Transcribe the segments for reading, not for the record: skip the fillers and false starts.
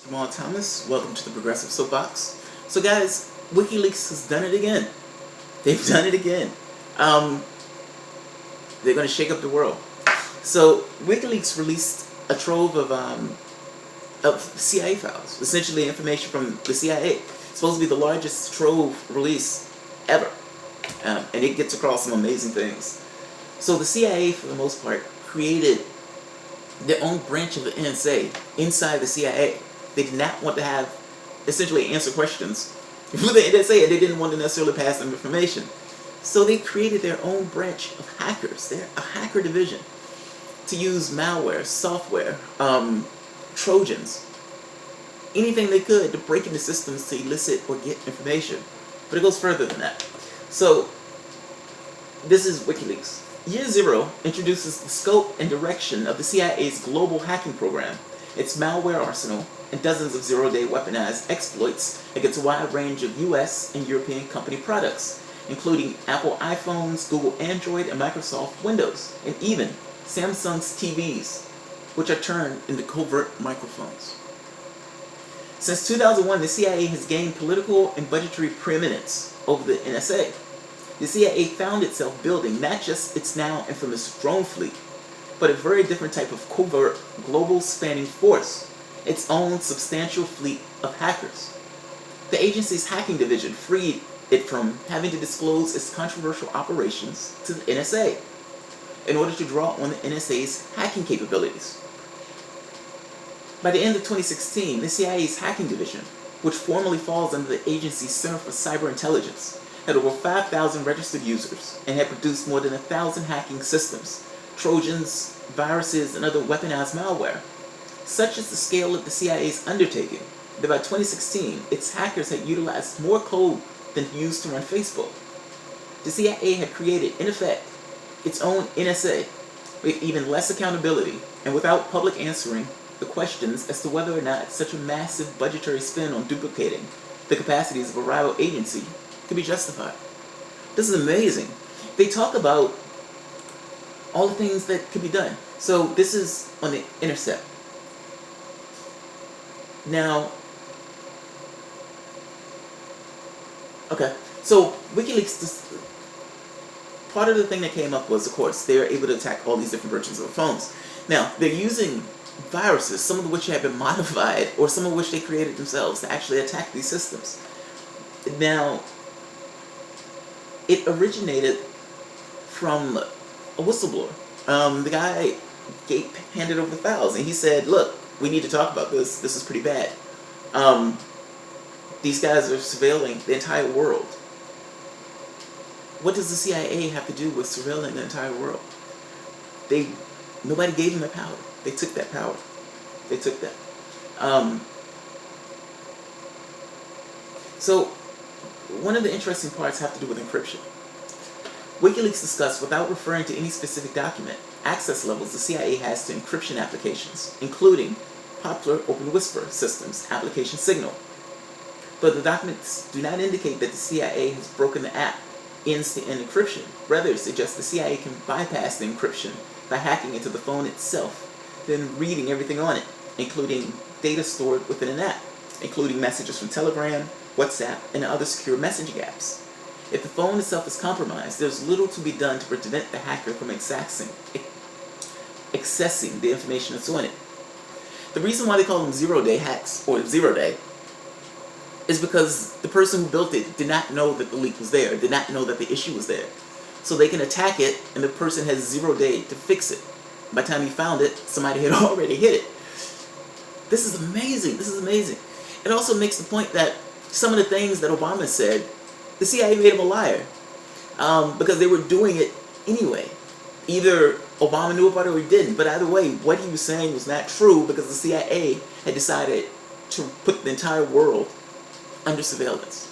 Jamal Thomas, welcome to the Progressive Soapbox. So guys, Wikileaks has done it again. They've done it again. They're going to shake up the world. So Wikileaks released a trove of CIA files, essentially information from the CIA. It's supposed to be the largest trove release ever, and it gets across some amazing things. So the CIA, for the most part, created their own branch of the NSA inside the CIA. They did not want to have, essentially, answer questions with the NSA, and they didn't want to necessarily pass them information. So they created their own branch of hackers. They're a hacker division to use malware, software, Trojans, anything they could to break into systems to elicit or get information. But it goes further than that. So this is WikiLeaks. Year Zero introduces the scope and direction of the CIA's global hacking program, its malware arsenal, and dozens of zero-day weaponized exploits against a wide range of US and European company products, including Apple iPhones, Google Android, and Microsoft Windows, and even Samsung's TVs, which are turned into covert microphones. Since 2001, the CIA has gained political and budgetary preeminence over the NSA. The CIA found itself building not just its now infamous drone fleet, but a very different type of covert, global spanning force, its own substantial fleet of hackers. The agency's hacking division freed it from having to disclose its controversial operations to the NSA in order to draw on the NSA's hacking capabilities. By the end of 2016, the CIA's hacking division, which formally falls under the agency's Center for Cyber Intelligence, had over 5,000 registered users and had produced more than 1,000 hacking systems, Trojans, viruses, and other weaponized malware. Such is the scale of the CIA's undertaking that by 2016, its hackers had utilized more code than used to run Facebook. The CIA had created, in effect, its own NSA with even less accountability and without public answering the questions as to whether or not such a massive budgetary spend on duplicating the capacities of a rival agency could be justified. This is amazing. They talk about all the things that could be done. So this is on the intercept. Now, okay, so WikiLeaks, part of the thing that came up was, of course, they were able to attack all these different versions of the phones. Now, they're using viruses, some of which have been modified, or some of which they created themselves to actually attack these systems. Now, it originated from a whistleblower. The guy handed over the files, and he said, look, we need to talk about this. This is pretty bad. These guys are surveilling the entire world. What does the CIA have to do with surveilling the entire world? Nobody gave them that power. They took that power. They took that. So, one of the interesting parts have to do with encryption. WikiLeaks discussed, without referring to any specific document, access levels the CIA has to encryption applications, including popular Open Whisper systems application Signal. But the documents do not indicate that the CIA has broken the app end-to-end encryption. Rather, it suggests the CIA can bypass the encryption by hacking into the phone itself, then reading everything on it, including data stored within an app, including messages from Telegram, WhatsApp, and other secure messaging apps. If the phone itself is compromised, there's little to be done to prevent the hacker from accessing the information that's on it. The reason why they call them zero-day hacks, or zero-day, is because the person who built it did not know that the leak was there, did not know that the issue was there. So they can attack it, and the person has 0 day to fix it. By the time he found it, somebody had already hit it. This is amazing. This is amazing. It also makes the point that some of the things that Obama said, the CIA made him a liar, because they were doing it anyway. Either Obama knew about it or he didn't, but either way, what he was saying was not true because the CIA had decided to put the entire world under surveillance,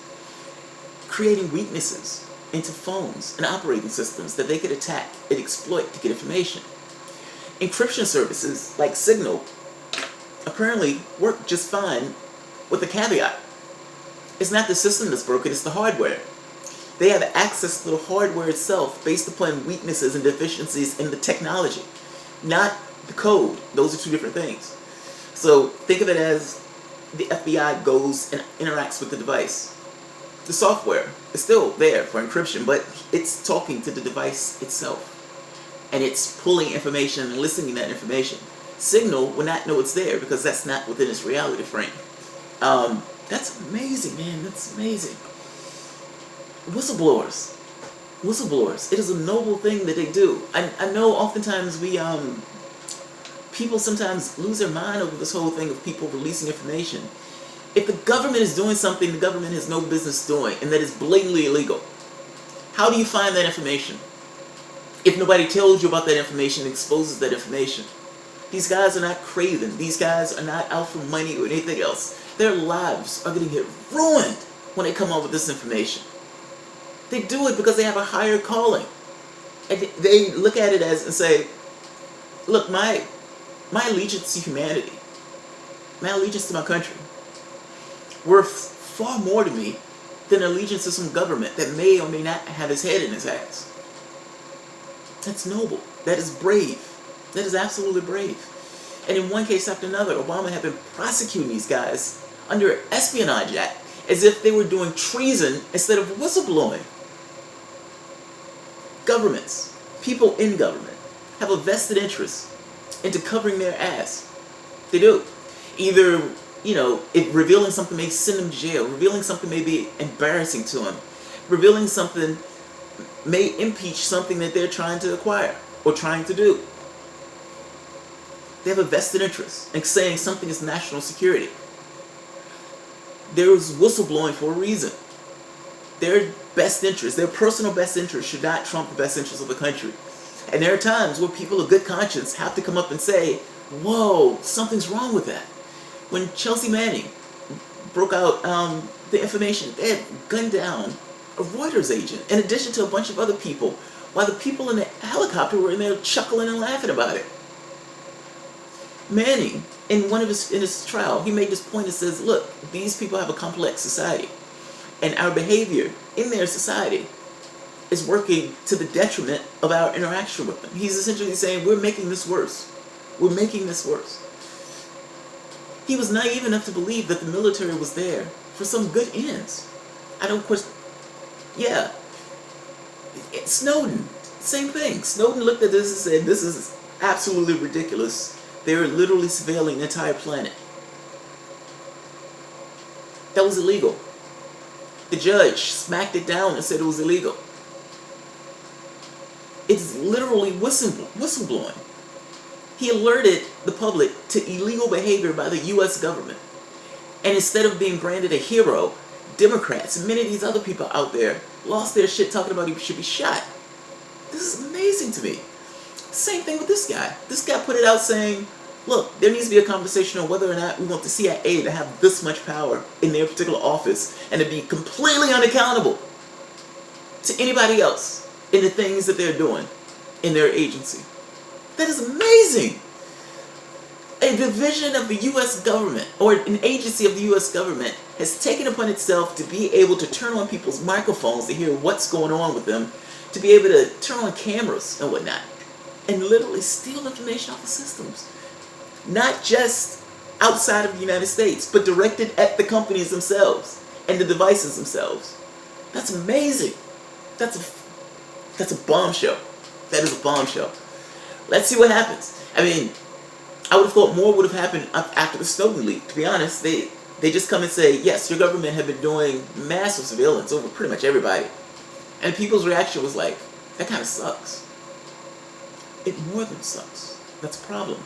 creating weaknesses into phones and operating systems that they could attack and exploit to get information. Encryption services like Signal apparently work just fine with a caveat. It's not the system that's broken, it's the hardware. They have access to the hardware itself based upon weaknesses and deficiencies in the technology, not the code. Those are two different things. So think of it as the FBI goes and interacts with the device. The software is still there for encryption, but it's talking to the device itself. And it's pulling information and listening to that information. Signal will not know it's there because that's not within its reality frame. That's amazing, man. That's amazing. Whistleblowers. Whistleblowers. It is a noble thing that they do. I know oftentimes people sometimes lose their mind over this whole thing of people releasing information. If the government is doing something the government has no business doing, and that is blatantly illegal, how do you find that information? If nobody tells you about that information and exposes that information. These guys are not craven. These guys are not out for money or anything else. Their lives are going to get ruined when they come up with this information. They do it because they have a higher calling. And they look at it as and say, look, my allegiance to humanity, my allegiance to my country, worth far more to me than allegiance to some government that may or may not have his head in his ass. That's noble. That is brave. That is absolutely brave. And in one case after another, Obama had been prosecuting these guys under Espionage Act as if they were doing treason instead of whistleblowing. Governments, people in government, have a vested interest into covering their ass. They do. Either, if revealing something may send them to jail, revealing something may be embarrassing to them, revealing something may impeach something that they're trying to acquire or trying to do. They have a vested interest in saying something is national security. There is whistleblowing for a reason. Their best interest, their personal best interest should not trump the best interest of the country. And there are times where people of good conscience have to come up and say, whoa, something's wrong with that. When Chelsea Manning broke out the information, they had gunned down a Reuters agent in addition to a bunch of other people, while the people in the helicopter were in there chuckling and laughing about it. Manning, in his trial, he made this point that says, look, these people have a complex society, and our behavior in their society is working to the detriment of our interaction with them. He's essentially saying, we're making this worse. We're making this worse. He was naive enough to believe that the military was there for some good ends. I don't question. Yeah. Snowden, same thing. Snowden looked at this and said, this is absolutely ridiculous. They're literally surveilling the entire planet. That was illegal. The judge smacked it down and said it was illegal. It's literally whistleblowing. He alerted the public to illegal behavior by the U.S. government. And instead of being branded a hero, Democrats and many of these other people out there lost their shit talking about he should be shot. This is amazing to me. Same thing with this guy. This guy put it out saying, look, there needs to be a conversation on whether or not we want the CIA to have this much power in their particular office and to be completely unaccountable to anybody else in the things that they're doing in their agency. That is amazing. A division of the U.S. government, or an agency of the U.S. government, has taken upon itself to be able to turn on people's microphones to hear what's going on with them, to be able to turn on cameras and whatnot, and literally steal information off the systems. Not just outside of the United States, but directed at the companies themselves and the devices themselves. That's amazing. That's a bombshell. That is a bombshell. Let's see what happens. I mean, I would have thought more would have happened after the Snowden leak. To be honest, they just come and say, yes, your government have been doing massive surveillance over pretty much everybody. And people's reaction was like, that kind of sucks. It more than sucks. That's a problem.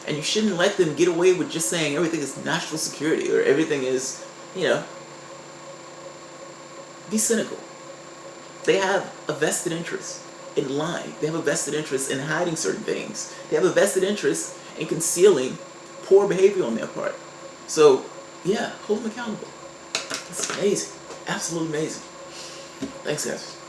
And you shouldn't let them get away with just saying everything is national security or everything is, be cynical. They have a vested interest in lying. They have a vested interest in hiding certain things. They have a vested interest in concealing poor behavior on their part. So, yeah, hold them accountable. That's amazing. Absolutely amazing. Thanks, guys.